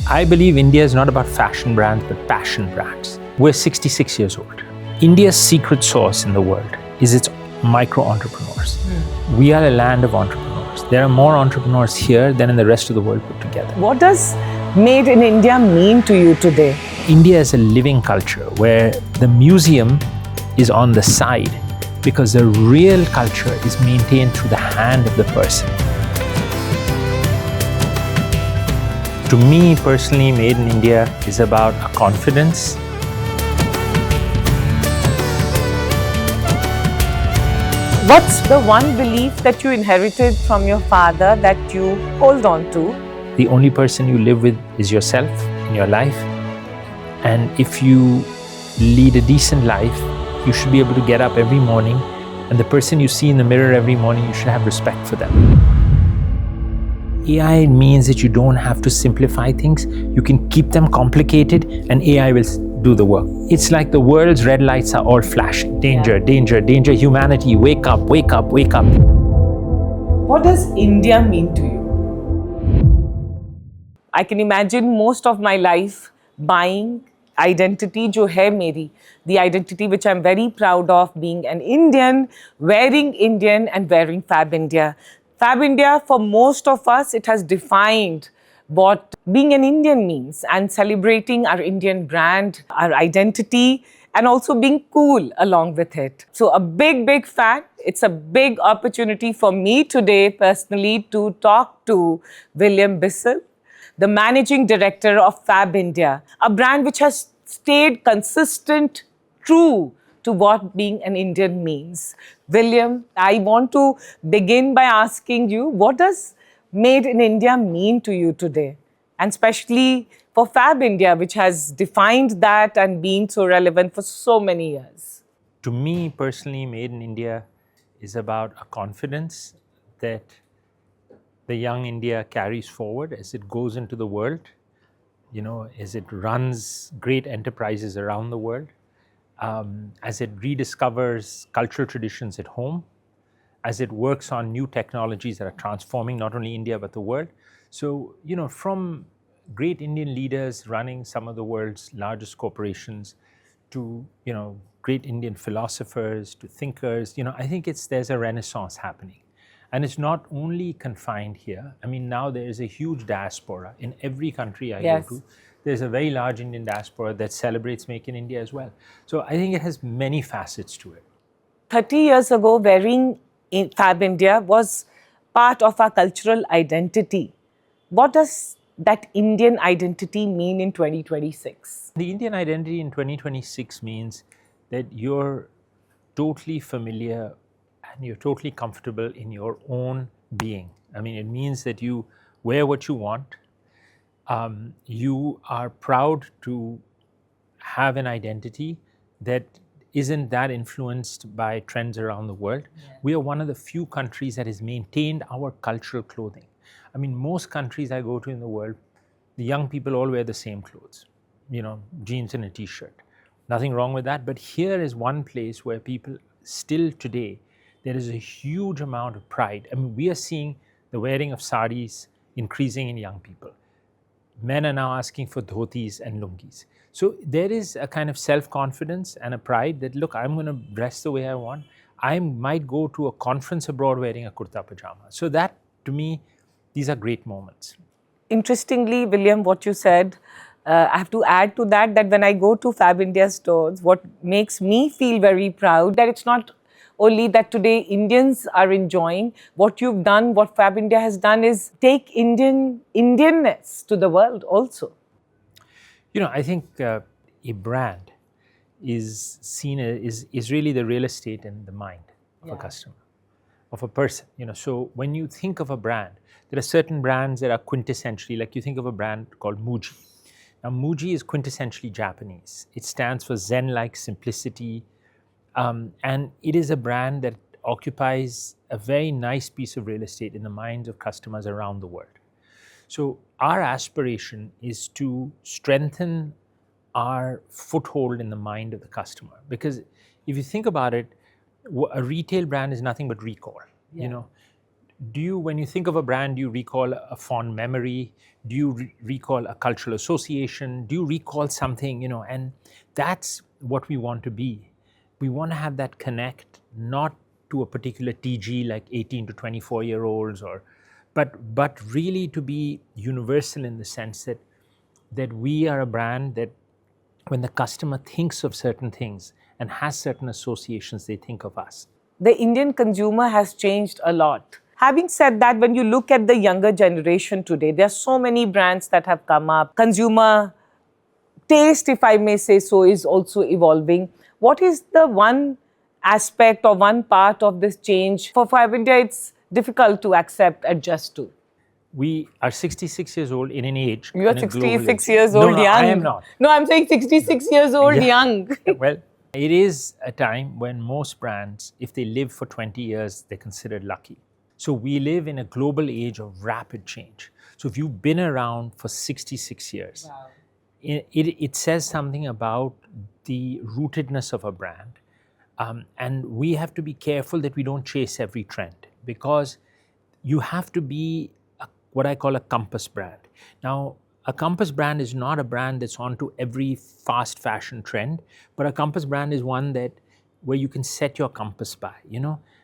I believe India is not about fashion brands, but passion brands. We're 66 years old. India's secret sauce in the world is its micro entrepreneurs. We are a land of entrepreneurs. There are more entrepreneurs here than in the rest of the world put together. What does Made in India mean to you today? India is a living culture where the museum is on the side because the real culture is maintained through the hand of the person. To me personally, Made in India is about a confidence. What's the one belief that you inherited from your father that you hold on to? The only person you live with is yourself in your life. And if you lead a decent life, you should be able to get up every morning, and the person you see in the mirror every morning, you should have respect for them. AI means that you don't have to simplify things. You can keep them complicated and AI will do the work. It's like the world's red lights are all flashing. Danger, danger, danger, humanity, wake up, wake up, wake up. What does India mean to you? I can imagine most of my life buying identity jo hai meri, the identity which I'm very proud of, being an Indian, wearing Indian and wearing FabIndia. FabIndia, for most of us, it has defined what being an Indian means and celebrating our Indian brand, our identity, and also being cool along with it. So a big, big fan. It's a big opportunity for me today personally to talk to William Bissell, the Managing Director of FabIndia, a brand which has stayed consistent, true to what being an Indian means. William, I want to begin by asking you, what does Made in India mean to you today? And especially for FabIndia, which has defined that and been so relevant for so many years. To me personally, Made in India is about a confidence that the young India carries forward as it goes into the world, as it runs great enterprises around the world, as it rediscovers cultural traditions at home, as it works on new technologies that are transforming not only India but the world. So, from great Indian leaders running some of the world's largest corporations to, great Indian philosophers, to thinkers, I think there's a renaissance happening. And it's not only confined here. I mean, now there is a huge diaspora in every country I go to. There's a very large Indian diaspora that celebrates Make in India as well. So I think it has many facets to it. 30 years ago, wearing FabIndia was part of our cultural identity. What does that Indian identity mean in 2026? The Indian identity in 2026 means that you're totally familiar and you're totally comfortable in your own being. I mean, it means that you wear what you want. You are proud to have an identity that isn't that influenced by trends around the world. We are one of the few countries that has maintained our cultural clothing. I mean, most countries I go to in the world, the young people all wear the same clothes, jeans and a t-shirt. Nothing wrong with that. But here is one place where people still today, there is a huge amount of pride. I mean, we are seeing the wearing of saris increasing in young people. Men are now asking for dhotis and lungis. So there is a kind of self-confidence and a pride that, look, I'm going to dress the way I want. I might go to a conference abroad wearing a kurta pajama. So that, to me, these are great moments. Interestingly, William, what you said, I have to add to that when I go to FabIndia stores, what makes me feel very proud that it's not only that today Indians are enjoying what you've done, what FabIndia has done is take Indianness to the world also. I think a brand is seen is really the real estate in the mind of a customer, of a person. So when you think of a brand, there are certain brands that are quintessentially, like you think of a brand called Muji. Now, Muji is quintessentially Japanese. It stands for Zen-like simplicity. And it is a brand that occupies a very nice piece of real estate in the minds of customers around the world. So our aspiration is to strengthen our foothold in the mind of the customer. Because if you think about it, a retail brand is nothing but recall. when you think of a brand, do you recall a fond memory? Do you recall a cultural association? Do you recall something, and that's what we want to be. We want to have that connect, not to a particular TG like 18 to 24-year-olds, but really to be universal in the sense that we are a brand that when the customer thinks of certain things and has certain associations, they think of us. The Indian consumer has changed a lot. Having said that, when you look at the younger generation today, there are so many brands that have come up. Consumer taste, if I may say so, is also evolving. What is the one aspect or one part of this change for FabIndia it's difficult to accept, adjust to? We are 66 years old in an age. You are in a global 66 age. years old No, young. I am not. No, I'm saying 66 years old Yeah. young. Well, it is a time when most brands, if they live for 20 years, they're considered lucky. So we live in a global age of rapid change. So if you've been around for 66 years, Wow. it says something about the rootedness of a brand. And we have to be careful that we don't chase every trend, because you have to be what I call a compass brand. Now, a compass brand is not a brand that's onto every fast fashion trend, but a compass brand is one where you can set your compass by,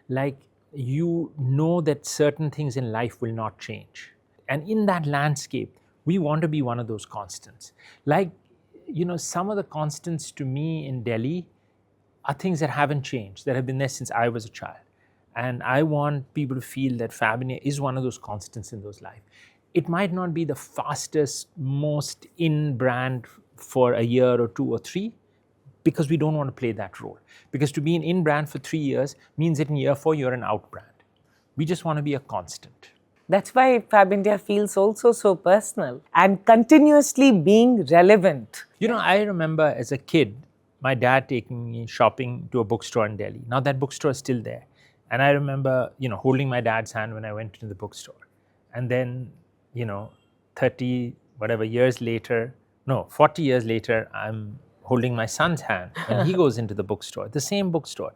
like you know that certain things in life will not change. And in that landscape, we want to be one of those constants. Like, some of the constants to me in Delhi are things that haven't changed, that have been there since I was a child. And I want people to feel that FabIndia is one of those constants in those lives. It might not be the fastest, most in brand for a year or 2 or 3, because we don't want to play that role. Because to be an in brand for 3 years means that in year 4 you're an out brand. We just want to be a constant. That's why FabIndia feels also so personal and continuously being relevant. I remember as a kid, my dad taking me shopping to a bookstore in Delhi. Now that bookstore is still there. And I remember, holding my dad's hand when I went to the bookstore. And then, 30 whatever years later, no, 40 years later, I'm holding my son's hand when he goes into the bookstore, the same bookstore.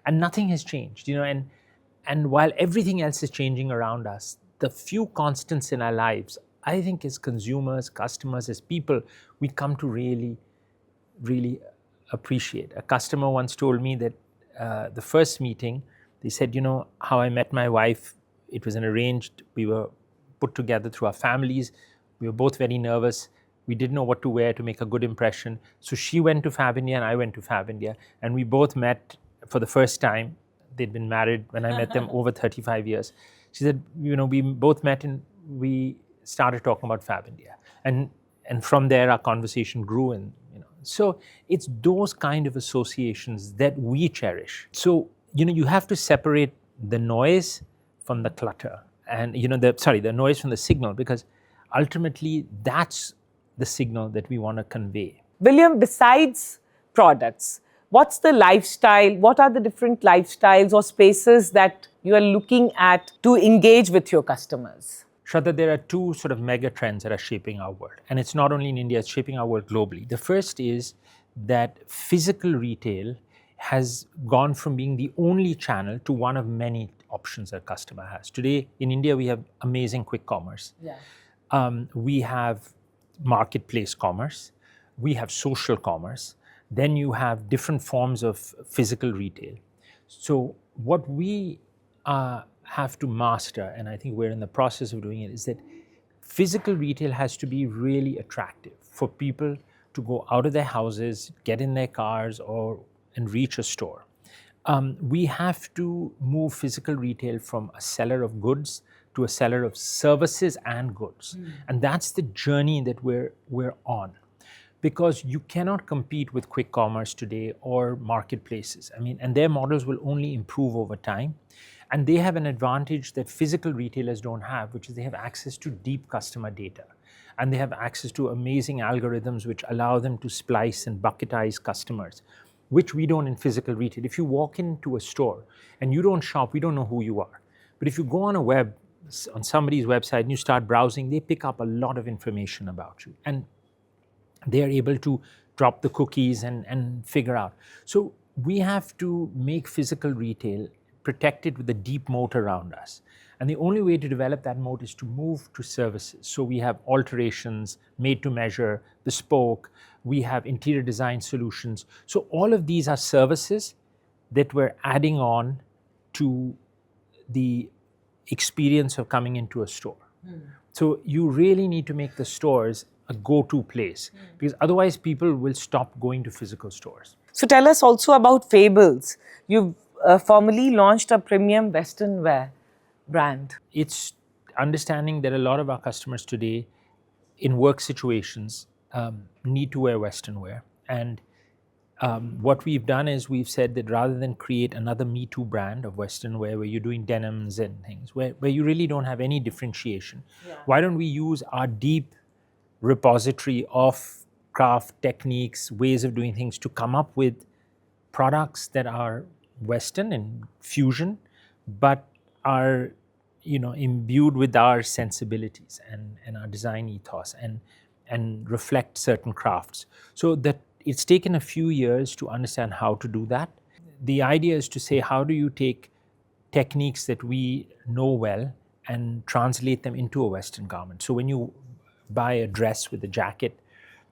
And nothing has changed, and while everything else is changing around us, the few constants in our lives, I think as consumers, customers, as people, we come to really, really appreciate. A customer once told me that the first meeting, they said, how I met my wife, it was an arranged, we were put together through our families. We were both very nervous. We didn't know what to wear to make a good impression. So she went to FabIndia and I went to FabIndia. And we both met for the first time. They'd been married when I met them over 35 years. She said, we both met and we started talking about FabIndia. And from there, our conversation grew. And, so it's those kind of associations that we cherish. So, you have to separate the noise from the clutter and, the noise from the signal, because ultimately that's the signal that we want to convey. William, besides products, what's the lifestyle? What are the different lifestyles or spaces that you are looking at to engage with your customers? Shradha, there are 2 sort of mega trends that are shaping our world. And it's not only in India, it's shaping our world globally. The first is that physical retail has gone from being the only channel to one of many options a customer has. Today in India, we have amazing quick commerce. Yeah. We have marketplace commerce. We have social commerce. Then you have different forms of physical retail. So what we have to master, and I think we're in the process of doing it, is that physical retail has to be really attractive for people to go out of their houses, get in their cars, and reach a store. We have to move physical retail from a seller of goods to a seller of services and goods. And that's the journey that we're on. Because you cannot compete with quick commerce today or marketplaces. And their models will only improve over time. And they have an advantage that physical retailers don't have, which is they have access to deep customer data. And they have access to amazing algorithms which allow them to splice and bucketize customers, which we don't in physical retail. If you walk into a store and you don't shop, we don't know who you are. But if you go on somebody's website and you start browsing, they pick up a lot of information about you. And they are able to drop the cookies and figure out. So we have to make physical retail protected with a deep moat around us. And the only way to develop that moat is to move to services. So we have alterations, made to measure, bespoke, we have interior design solutions. So all of these are services that we're adding on to the experience of coming into a store. So you really need to make the stores a go-to place, because otherwise people will stop going to physical stores. So tell us also about Fables. You've formally launched a premium Western wear brand. It's understanding that a lot of our customers today in work situations need to wear Western wear. And what we've done is we've said that rather than create another Me Too brand of Western wear where you're doing denims and things, where you really don't have any differentiation, why don't we use our deep repository of craft techniques, ways of doing things to come up with products that are Western and fusion, but are imbued with our sensibilities and our design ethos and reflect certain crafts. So that it's taken a few years to understand how to do that. The idea is to say, how do you take techniques that we know well and translate them into a Western garment? So when you buy a dress with a jacket,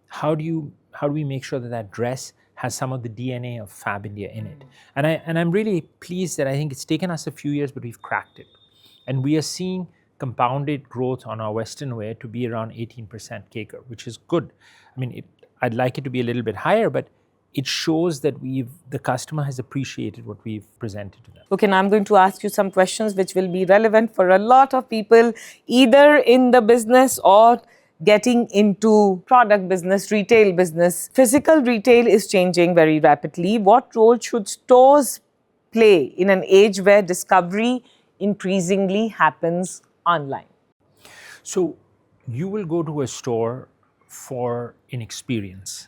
how do we make sure that that dress has some of the DNA of FabIndia in it? And I'm really pleased that I think it's taken us a few years, but we've cracked it. And we are seeing compounded growth on our Western wear to be around 18% CAGR, which is good. I mean, I'd like it to be a little bit higher, but it shows that the customer has appreciated what we've presented to them. Okay, now I'm going to ask you some questions which will be relevant for a lot of people, either in the business or getting into product business, retail business. Physical retail is changing very rapidly. What role should stores play in an age where discovery increasingly happens online? So you will go to a store for an experience.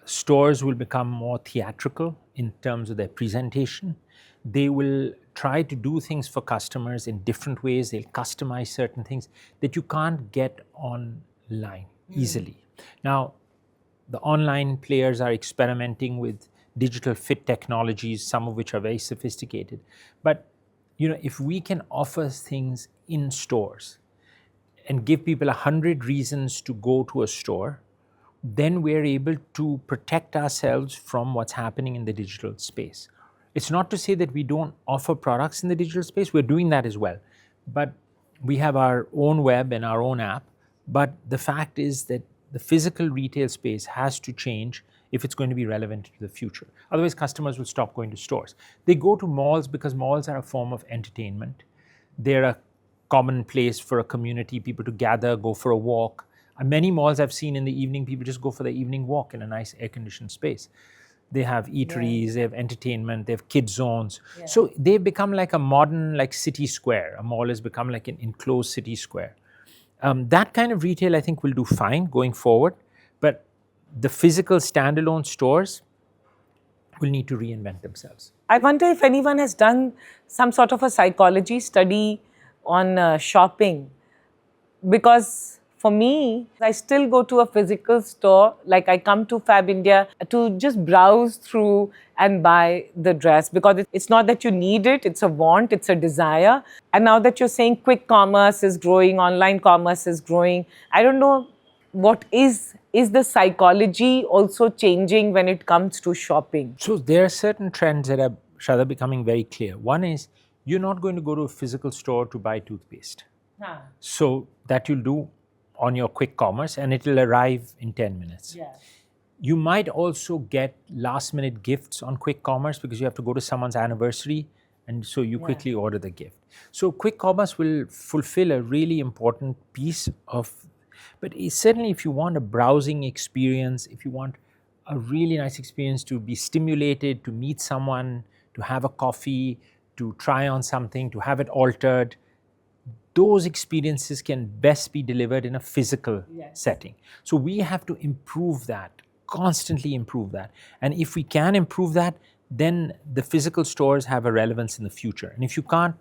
Stores will become more theatrical in terms of their presentation. They will try to do things for customers in different ways. They'll customize certain things that you can't get online easily. Now, the online players are experimenting with digital fit technologies, some of which are very sophisticated. But if we can offer things in stores and give people 100 reasons to go to a store, then we're able to protect ourselves from what's happening in the digital space. It's not to say that we don't offer products in the digital space. We're doing that as well. But we have our own web and our own app. But the fact is that the physical retail space has to change if it's going to be relevant to the future. Otherwise, customers will stop going to stores. They go to malls because malls are a form of entertainment. They're a common place for a community, people to gather, go for a walk. Many malls I've seen in the evening, people just go for the evening walk in a nice air-conditioned space. They have eateries, they have entertainment, they have kid zones. So they've become like a modern city square. A mall has become like an enclosed city square. That kind of retail, I think, will do fine going forward. But the physical standalone stores will need to reinvent themselves. I wonder if anyone has done some sort of a psychology study on shopping. Because for me, I still go to a physical store, like I come to FabIndia to just browse through and buy the dress, because it's not that you need it, it's a want, it's a desire. And now that you're saying quick commerce is growing, online commerce is growing, I don't know what is the psychology also changing when it comes to shopping? So there are certain trends that are, Shradha, becoming very clear. One is, you're not going to go to a physical store to buy toothpaste. So that you'll do on your quick commerce and it will arrive in 10 minutes. You might also get last minute gifts on quick commerce because you have to go to someone's anniversary and so you quickly order the gift. So quick commerce will fulfill a really important piece of, but certainly if you want a browsing experience, if you want a really nice experience to be stimulated, to meet someone, to have a coffee, to try on something, to have it altered, those experiences can best be delivered in a physical setting. So we have to improve that, constantly improve that. And if we can improve that, then the physical stores have a relevance in the future. And if you can't,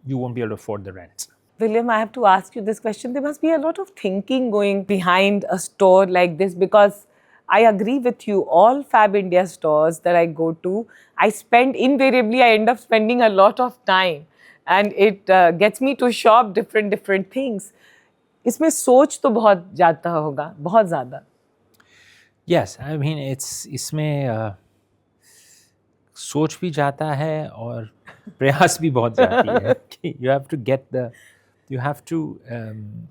you won't be able to afford the rents. William, I have to ask you this question. There must be a lot of thinking going behind a store like this, because I agree with you. All FabIndia stores that I go to, I end up spending a lot of time. and it gets me to shop different things. इसमें सोच तो बहुत जाता होगा, बहुत ज़्यादा. Yes, I mean it's इसमें सोच भी जाता है और प्रयास भी बहुत जाती है. You have to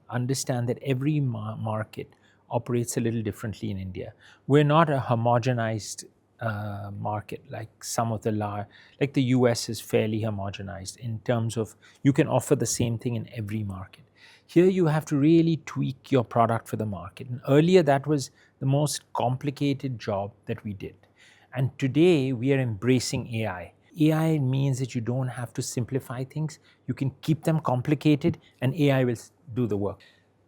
understand that every market operates a little differently in India. We're not a homogenized market like some of like the US is fairly homogenized in terms of you can offer the same thing in every market. Here you have to really tweak your product for the market. And earlier that was the most complicated job that we did. And today we are embracing AI. AI means that you don't have to simplify things. You can keep them complicated and AI will do the work.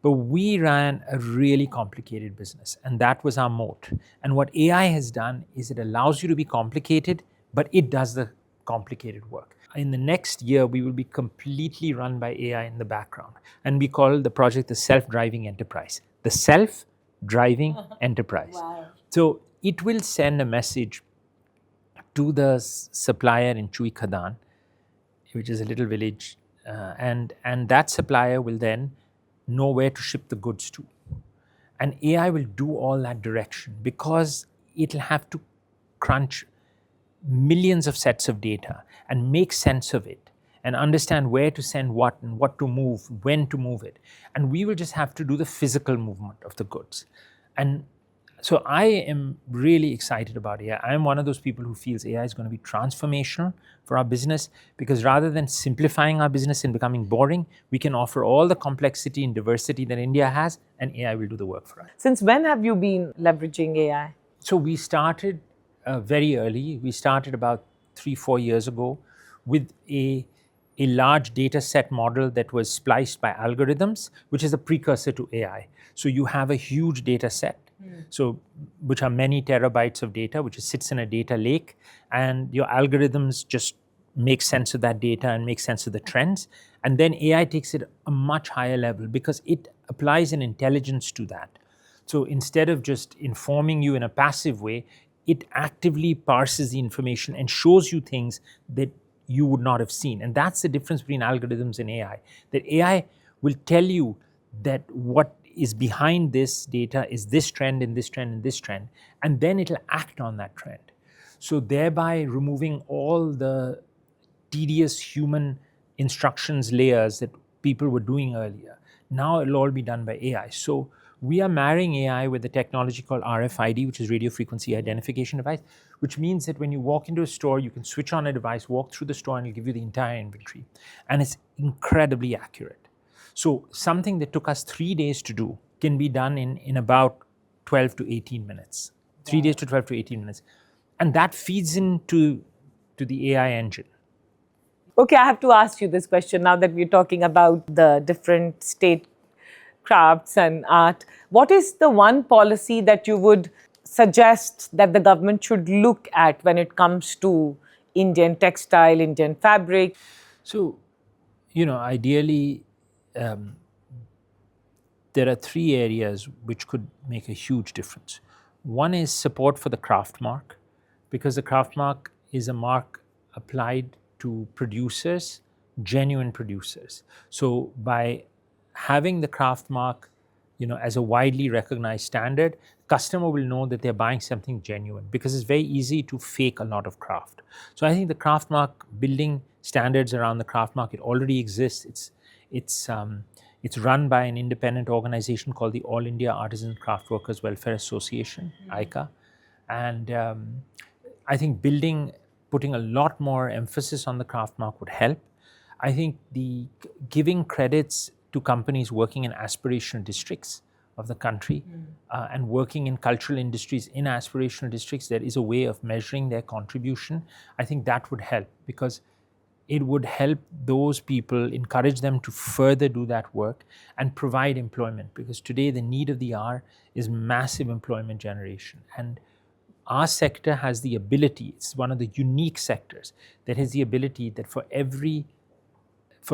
But we ran a really complicated business and that was our moat. And what AI has done is it allows you to be complicated, but it does the complicated work. In the next year, we will be completely run by AI in the background. And we call the project the self-driving enterprise. The self-driving enterprise. Wow. So it will send a message to the supplier in Chui Khadan, which is a little village, and that supplier will then know where to ship the goods to. And AI will do all that direction because it'll have to crunch millions of sets of data and make sense of it and understand where to send what and what to move, when to move it. And we will just have to do the physical movement of the goods. And so I am really excited about AI. I am one of those people who feels AI is going to be transformational for our business because rather than simplifying our business and becoming boring, we can offer all the complexity and diversity that India has and AI will do the work for us. Since when have you been leveraging AI? So we started very early. We started about 3-4 years ago with a large data set model that was spliced by algorithms, which is a precursor to AI. So you have a huge data set, which are many terabytes of data, which sits in a data lake, and your algorithms just make sense of that data and make sense of the trends. And then AI takes it a much higher level because it applies an intelligence to that. So instead of just informing you in a passive way, it actively parses the information and shows you things that you would not have seen. And that's the difference between algorithms and AI. That AI will tell you that what is behind this data is this trend and this trend and this trend, and then it'll act on that trend. So thereby removing all the tedious human instructions layers that people were doing earlier. Now it'll all be done by AI. So we are marrying AI with a technology called RFID, which is radio frequency identification device, which means that when you walk into a store, you can switch on a device, walk through the store, and it'll give you the entire inventory. And it's incredibly accurate. So something that took us 3 days to do can be done in about 12 to 18 minutes. 3 days to 12 to 18 minutes. And that feeds into the AI engine. Okay, I have to ask you this question now that we're talking about the different state crafts and art. What is the one policy that you would suggest that the government should look at when it comes to Indian textile, Indian fabric? So, ideally, there are 3 areas which could make a huge difference. One is support for the craft mark, because the craft mark is a mark applied to producers, genuine producers. So by having the craft mark, as a widely recognized standard, customer will know that they're buying something genuine because it's very easy to fake a lot of craft. So I think the craft mark, building standards around the craft mark, it already exists. It's run by an independent organization called the All India Artisan Craft Workers Welfare Association, ICA. And I think putting a lot more emphasis on the craft mark would help. I think the giving credits to companies working in aspirational districts of the country and working in cultural industries in aspirational districts, there is a way of measuring their contribution. I think that would help because it would help those people, encourage them to further do that work and provide employment, because today the need of the hour is massive employment generation. And our sector has the ability, it's one of the unique sectors that has the ability that for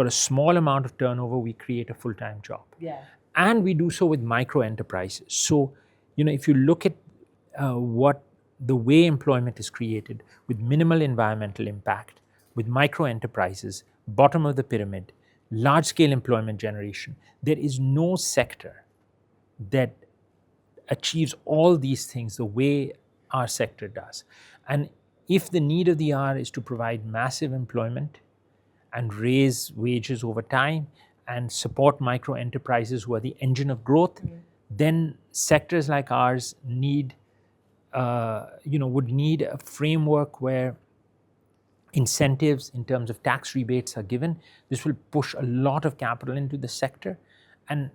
a small amount of turnover, we create a full-time job. Yeah. And we do so with micro enterprises. So, if you look at the way employment is created with minimal environmental impact, with micro enterprises, bottom of the pyramid, large-scale employment generation. There is no sector that achieves all these things the way our sector does. And if the need of the hour is to provide massive employment and raise wages over time and support micro enterprises who are the engine of growth, then sectors like ours need, would need a framework where incentives in terms of tax rebates are given. This will push a lot of capital into the sector and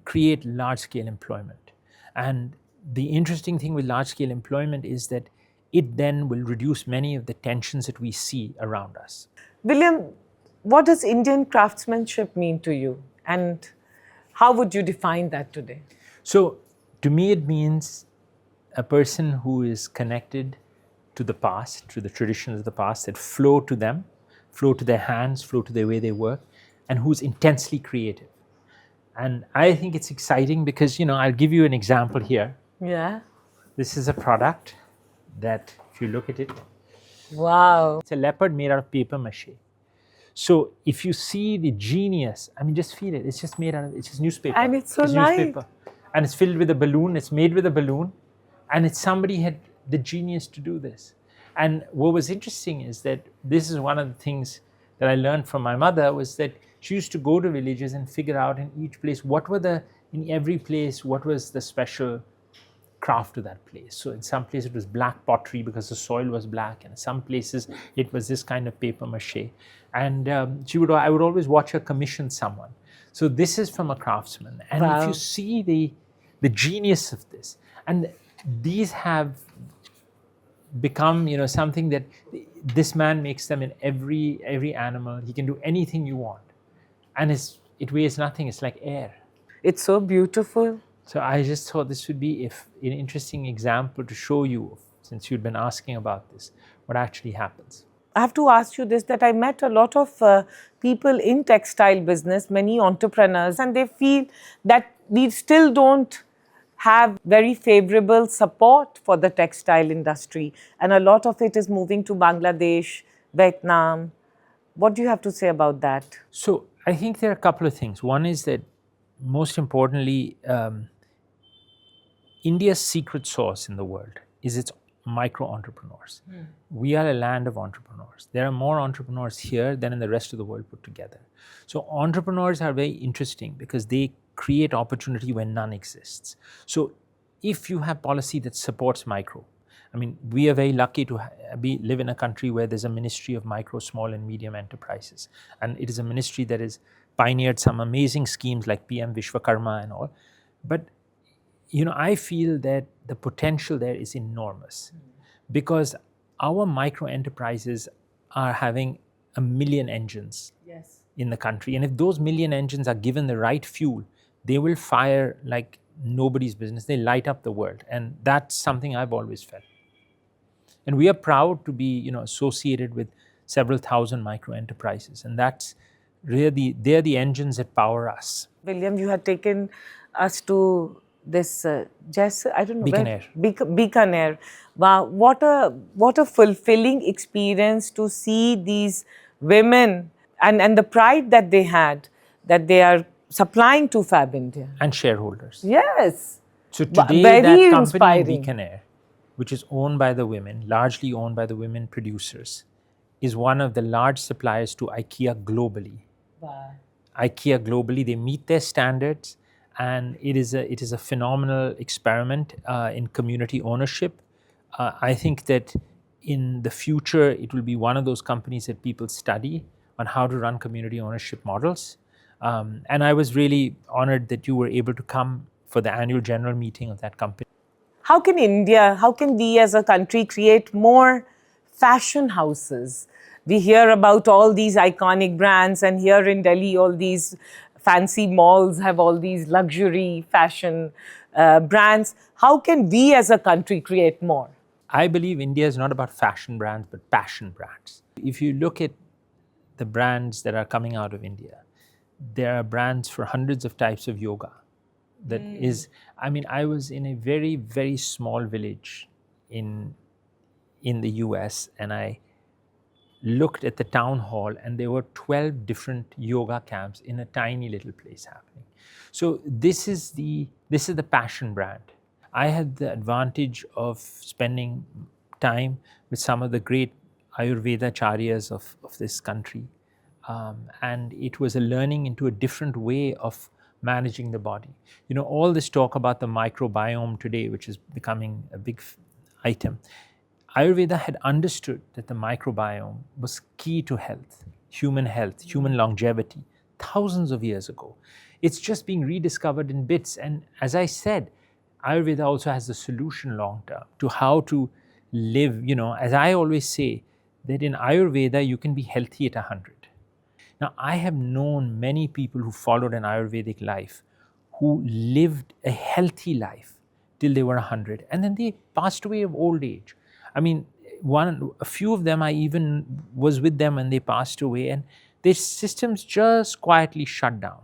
create large-scale employment. And the interesting thing with large-scale employment is that it then will reduce many of the tensions that we see around us. William, what does Indian craftsmanship mean to you? And how would you define that today? So, to me, it means a person who is connected to the past, to the traditions of the past that flow to them, flow to their hands, flow to the way they work, and who's intensely creative. And I think it's exciting because, I'll give you an example here. Yeah. This is a product that, if you look at it, wow, it's a leopard made out of paper mache. So if you see the genius, just feel it. It's just made out of, it's just newspaper. And it's so light. Newspaper. And it's filled with a balloon. It's made with a balloon. And somebody had the genius to do this. And what was interesting is that this is one of the things that I learned from my mother, was that she used to go to villages and figure out in each place in every place, what was the special craft to that place. So in some places it was black pottery because the soil was black, and in some places it was this kind of paper mache. And I would always watch her commission someone. So this is from a craftsman. And wow. If you see the genius of this, and these have become, something that this man makes them in every animal. He can do anything you want. And it weighs nothing. It's like air. It's so beautiful. So I just thought this would be an interesting example to show you, since you'd been asking about this, what actually happens. I have to ask you this, that I met a lot of people in textile business, many entrepreneurs, and they feel that we still don't have very favorable support for the textile industry. And a lot of it is moving to Bangladesh, Vietnam. What do you have to say about that? So I think there are a couple of things. One is that, most importantly, India's secret sauce in the world is its micro entrepreneurs. We are a land of entrepreneurs. There are more entrepreneurs here than in the rest of the world put together. So entrepreneurs are very interesting because they create opportunity where none exists. So if you have policy that supports micro, we are very lucky to live in a country where there's a ministry of micro, small and medium enterprises. And it is a ministry that has pioneered some amazing schemes like PM Vishwakarma and all. But, I feel that the potential there is enormous because our micro enterprises are having 1 million engines in the country. And if those 1 million engines are given the right fuel, they will fire like nobody's business. They light up the world. And that's something I've always felt. And we are proud to be, associated with several thousand micro enterprises. And that's really, they're the engines that power us. William, you had taken us to this, I don't know. Bikaner. Bikaner. Wow, what a fulfilling experience to see these women and the pride that they had, that they are supplying to FabIndia. And shareholders. Yes. So today very that company, inspiring. Bikaner, which is owned by the women, largely owned by the women producers, is one of the large suppliers to IKEA globally. Wow. IKEA globally, they meet their standards, and it is a phenomenal experiment in community ownership. I think that in the future, it will be one of those companies that people study on how to run community ownership models. And I was really honored that you were able to come for the annual general meeting of that company. How can we as a country create more fashion houses? We hear about all these iconic brands, and here in Delhi, all these fancy malls have all these luxury fashion brands. How can we as a country create more? I believe India is not about fashion brands, but passion brands. If you look at the brands that are coming out of India, there are brands for hundreds of types of yoga. That is, I was in a very, very small village in the US, and I looked at the town hall and there were 12 different yoga camps in a tiny little place happening. So this is the passion brand. I had the advantage of spending time with some of the great Ayurveda charyas of this country. And it was a learning into a different way of managing the body. You know, all this talk about the microbiome today, which is becoming a big item, Ayurveda had understood that the microbiome was key to health, human longevity, thousands of years ago. It's just being rediscovered in bits. And as I said, Ayurveda also has the solution long term to how to live. You know, as I always say, that in Ayurveda, you can be healthy at 100. Now, I have known many people who followed an Ayurvedic life who lived a healthy life till they were 100, and then they passed away of old age. I mean, a few of them, I even was with them when they passed away, and their systems just quietly shut down.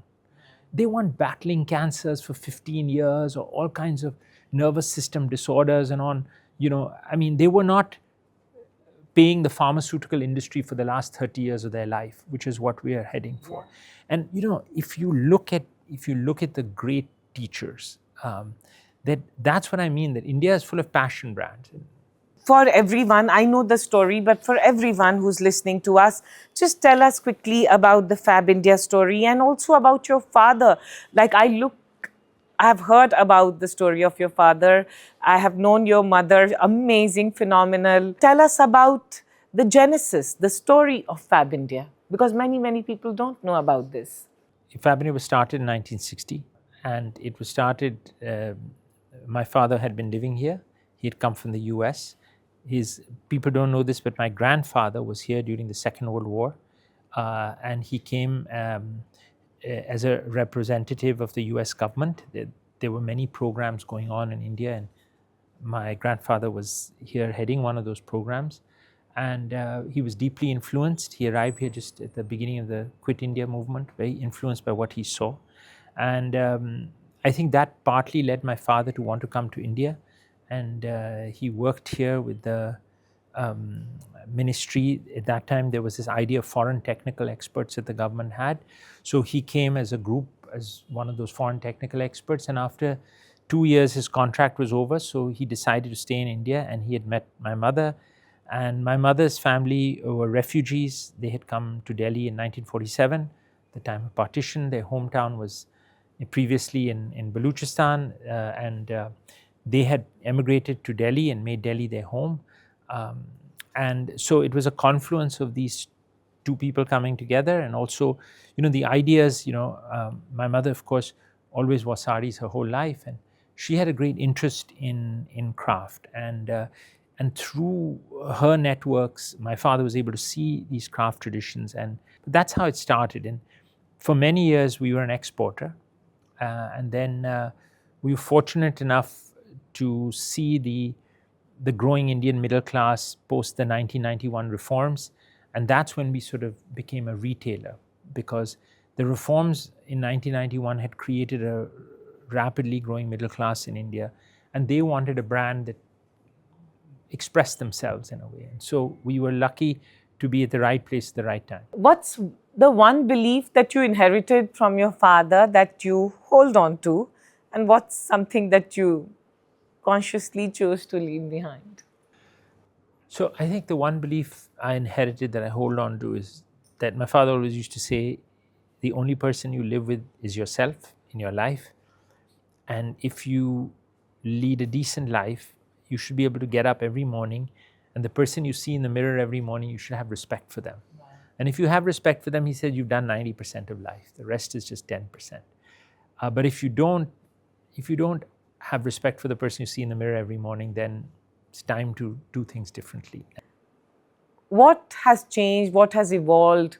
They weren't battling cancers for 15 years or all kinds of nervous system disorders and on, you know, I mean, they were not paying the pharmaceutical industry for the last 30 years of their life, which is what we are heading for. And you know, if you look at the great teachers, that's what I mean, that India is full of passion brands. For everyone, I know the story, but for everyone who's listening to us, just tell us quickly about the FabIndia story and also about your father. Like I have heard about the story of your father. I have known your mother, amazing, phenomenal. Tell us about the genesis, the story of FabIndia, because many, many people don't know about this. FabIndia was started in 1960, and it was started, my father had been living here. He had come from the US. People don't know this, but my grandfather was here during the Second World War, and he came as a representative of the US government. There were many programs going on in India, and my grandfather was here heading one of those programs, and he was deeply influenced. He arrived here just at the beginning of the Quit India movement, very influenced by what he saw. And I think that partly led my father to want to come to India. And he worked here with the ministry. At that time, there was this idea of foreign technical experts that the government had. So he came as a group, as one of those foreign technical experts. And after 2 years, his contract was over. So he decided to stay in India, and he had met my mother. And my mother's family were refugees. They had come to Delhi in 1947, the time of partition. Their hometown was previously in Baluchistan, and they had emigrated to Delhi and made Delhi their home. And so it was a confluence of these two people coming together, and also, you know, the ideas, you know, my mother, of course, always wore saris her whole life, and she had a great interest in craft. And through her networks, my father was able to see these craft traditions, and that's how it started. And for many years, we were an exporter. And then we were fortunate enough to see the growing Indian middle class post the 1991 reforms. And that's when we sort of became a retailer, because the reforms in 1991 had created a rapidly growing middle class in India, and they wanted a brand that expressed themselves in a way. And so we were lucky to be at the right place at the right time. What's the one belief that you inherited from your father that you hold on to, and what's something that you consciously chose to leave behind? So I think the one belief I inherited that I hold on to is that my father always used to say, the only person you live with is yourself in your life. And if you lead a decent life, you should be able to get up every morning, and the person you see in the mirror every morning, you should have respect for them. Wow. And if you have respect for them, he said, you've done 90% of life. The rest is just 10%. But if you don't have respect for the person you see in the mirror every morning, then it's time to do things differently. What has changed? What has evolved?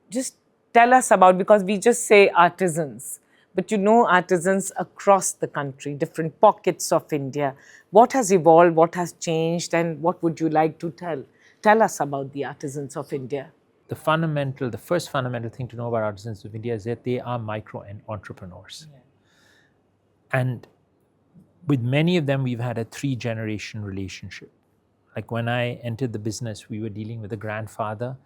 Just tell us about, because we just say artisans, but you know artisans across the country, different pockets of India. What has evolved? What has changed? And what would you like to tell us about the artisans of India? The first fundamental thing to know about artisans of India is that they are micro and entrepreneurs. Yeah. And with many of them, we've had a 3-generation relationship. Like when I entered the business, we were dealing with a grandfather,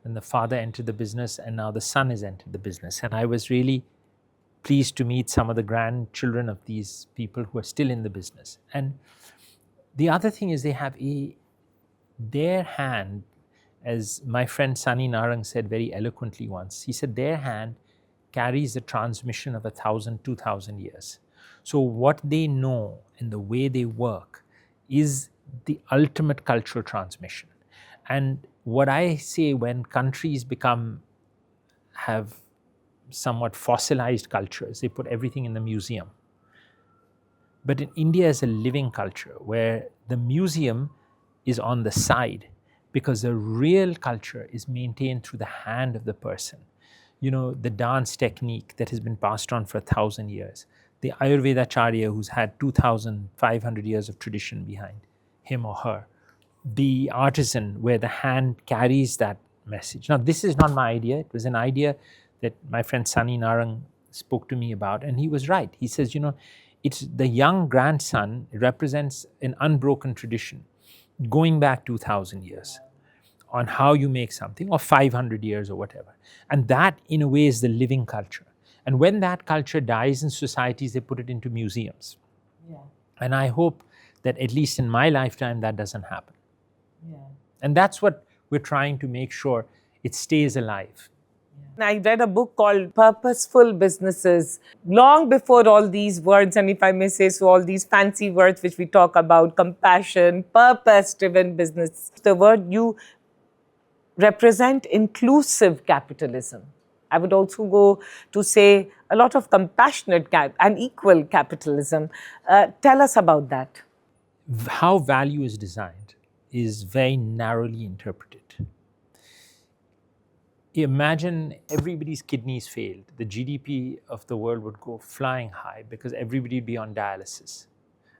and the father entered the business, and now the son has entered the business. And I was really pleased to meet some of the grandchildren of these people who are still in the business. And the other thing is they have their hand, as my friend Sunny Narang said very eloquently once, he said their hand carries the transmission of 1,000, 2,000 years. So what they know and the way they work is the ultimate cultural transmission. And what I say, when countries have somewhat fossilized cultures, they put everything in the museum. But in India is a living culture where the museum is on the side, because the real culture is maintained through the hand of the person. You know, the dance technique that has been passed on for 1,000 years, the Ayurvedacharya who's had 2,500 years of tradition behind him or her, the artisan where the hand carries that message. Now, this is not my idea. It was an idea that my friend Sunny Narang spoke to me about, and he was right. He says, you know, it's the young grandson represents an unbroken tradition going back 2,000 years on how you make something, or 500 years or whatever. And that, in a way, is the living culture. And when that culture dies in societies, they put it into museums. Yeah. And I hope that at least in my lifetime, that doesn't happen. Yeah. And that's what we're trying to make sure it stays alive. I read a book called Purposeful Businesses long before all these words, and if I may say so, all these fancy words which we talk about, compassion, purpose-driven business. The word you represent inclusive capitalism. I would also go to say a lot of compassionate and equal capitalism. Tell us about that. How value is designed is very narrowly interpreted. Imagine everybody's kidneys failed. The GDP of the world would go flying high because everybody would be on dialysis.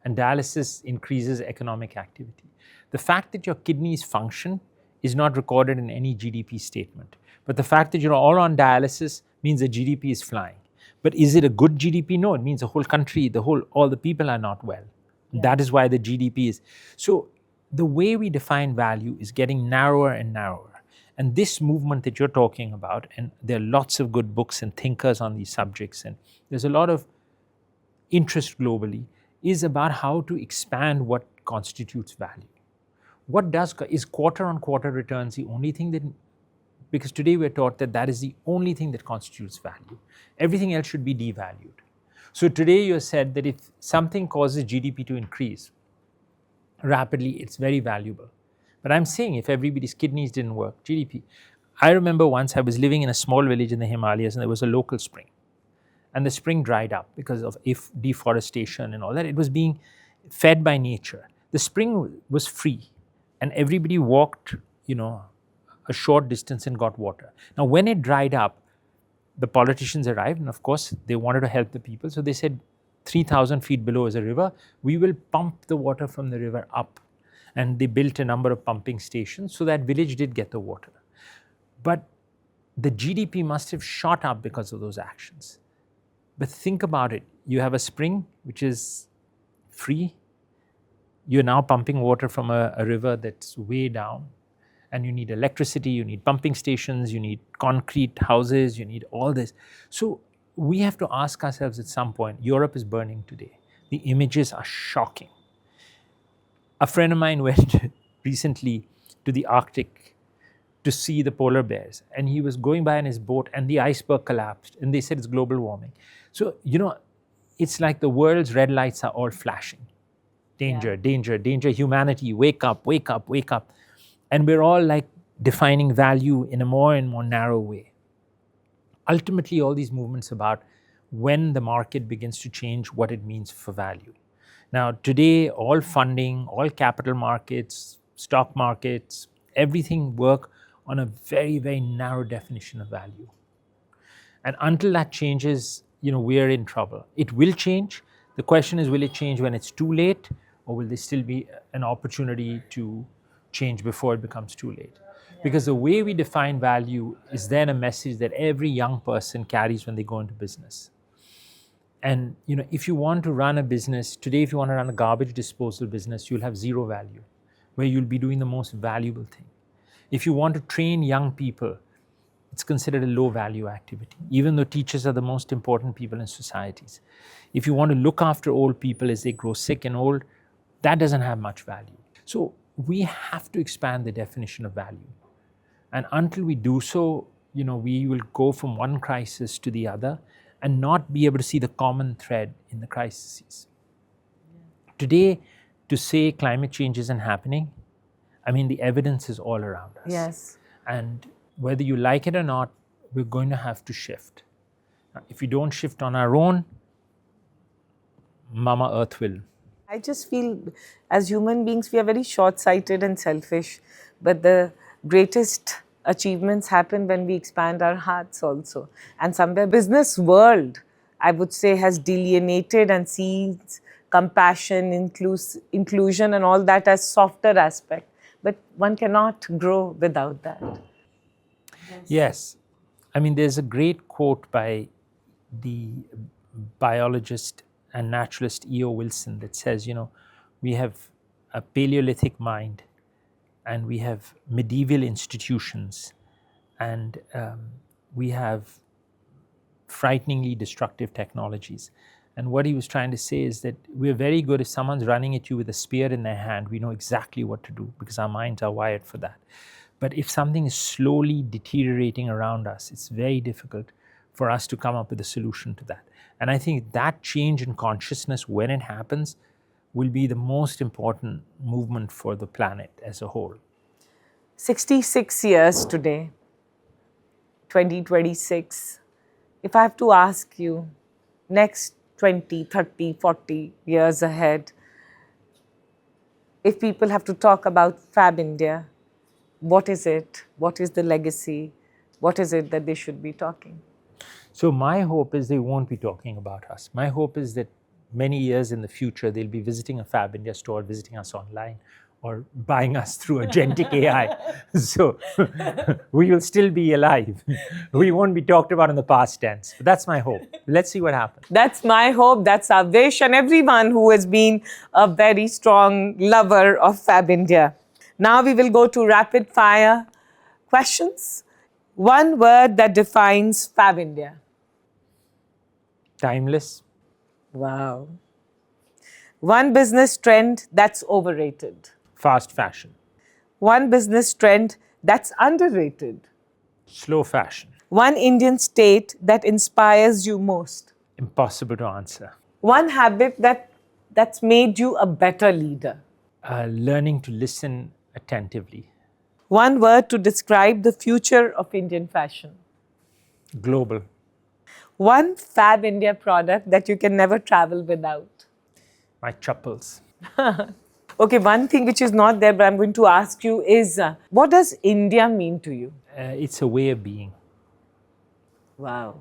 And dialysis increases economic activity. The fact that your kidneys function is not recorded in any GDP statement. But the fact that you're all on dialysis means the GDP is flying. But is it a good GDP? No, it means the whole country, all the people are not well. Yeah. That is why the GDP is. So the way we define value is getting narrower and narrower. And this movement that you're talking about, and there are lots of good books and thinkers on these subjects, and there's a lot of interest globally, is about how to expand what constitutes value. Is quarter-on-quarter returns the only thing that, because today we're taught that is the only thing that constitutes value. Everything else should be devalued. So today you said that if something causes GDP to increase rapidly, it's very valuable. But I'm saying if everybody's kidneys didn't work, GDP. I remember once I was living in a small village in the Himalayas, and there was a local spring. And the spring dried up because of deforestation and all that. It was being fed by nature. The spring was free, and everybody walked, a short distance and got water. Now, when it dried up, the politicians arrived, and of course, they wanted to help the people. So they said, 3,000 feet below is a river. We will pump the water from the river up. And they built a number of pumping stations, so that village did get the water. But the GDP must have shot up because of those actions. But think about it. You have a spring which is free. You're now pumping water from a river that's way down. And you need electricity, you need pumping stations, you need concrete houses, you need all this. So we have to ask ourselves at some point, Europe is burning today. The images are shocking. A friend of mine went recently to the Arctic to see the polar bears, and he was going by in his boat and the iceberg collapsed, and they said it's global warming. So, it's like the world's red lights are all flashing. Danger, danger, danger, humanity, wake up, wake up, wake up. And we're all like defining value in a more and more narrow way. Ultimately, all these movements about when the market begins to change what it means for value. Now, today, all funding, all capital markets, stock markets, everything work on a very, very narrow definition of value. And until that changes, we're in trouble. It will change. The question is, will it change when it's too late, or will there still be an opportunity to change before it becomes too late? Because the way we define value is then a message that every young person carries when they go into business. And if you want to run a business today, if you want to run a garbage disposal business, you'll have zero value. where you'll be doing the most valuable thing. If you want to train young people, it's considered a low value activity, even though teachers are the most important people in societies. If you want to look after old people as they grow sick and old, that doesn't have much value. So we have to expand the definition of value. And until we do so, we will go from one crisis to the other and not be able to see the common thread in the crises. Today, to say climate change isn't happening, the evidence is all around us. Yes. And whether you like it or not, we're going to have to shift. Now, if we don't shift on our own, Mama Earth will. I just feel as human beings, we are very short-sighted and selfish. But the greatest achievements happen when we expand our hearts also. And somewhere business world, I would say, has delineated and sees compassion, inclusion and all that as softer aspect. But one cannot grow without that. Yes. There's a great quote by the biologist and naturalist E.O. Wilson that says, we have a Paleolithic mind and we have medieval institutions and we have frighteningly destructive technologies. And what he was trying to say is that we're very good if someone's running at you with a spear in their hand, we know exactly what to do because our minds are wired for that. But if something is slowly deteriorating around us, it's very difficult for us to come up with a solution to that. And I think that change in consciousness, when it happens, will be the most important movement for the planet as a whole. 66 years today, 2026. If I have to ask you, next 20, 30, 40 years ahead, if people have to talk about FabIndia, what is it? What is the legacy? What is it that they should be talking? So my hope is they won't be talking about us. My hope is that many years in the future, they'll be visiting a FabIndia store, visiting us online, or buying us through agentic AI. So we will still be alive. We won't be talked about in the past tense. But that's my hope. Let's see what happens. That's my hope. That's our wish. And everyone who has been a very strong lover of FabIndia. Now we will go to rapid fire questions. One word that defines FabIndia. Timeless. Wow. One business trend that's overrated. Fast fashion. One business trend that's underrated. Slow fashion. One Indian state that inspires you most. Impossible to answer. One habit that's made you a better leader. Learning to listen attentively. One word to describe the future of Indian fashion. Global. One FabIndia product that you can never travel without. My chappals. Okay, one thing which is not there, but I'm going to ask you is, what does India mean to you? It's a way of being. Wow.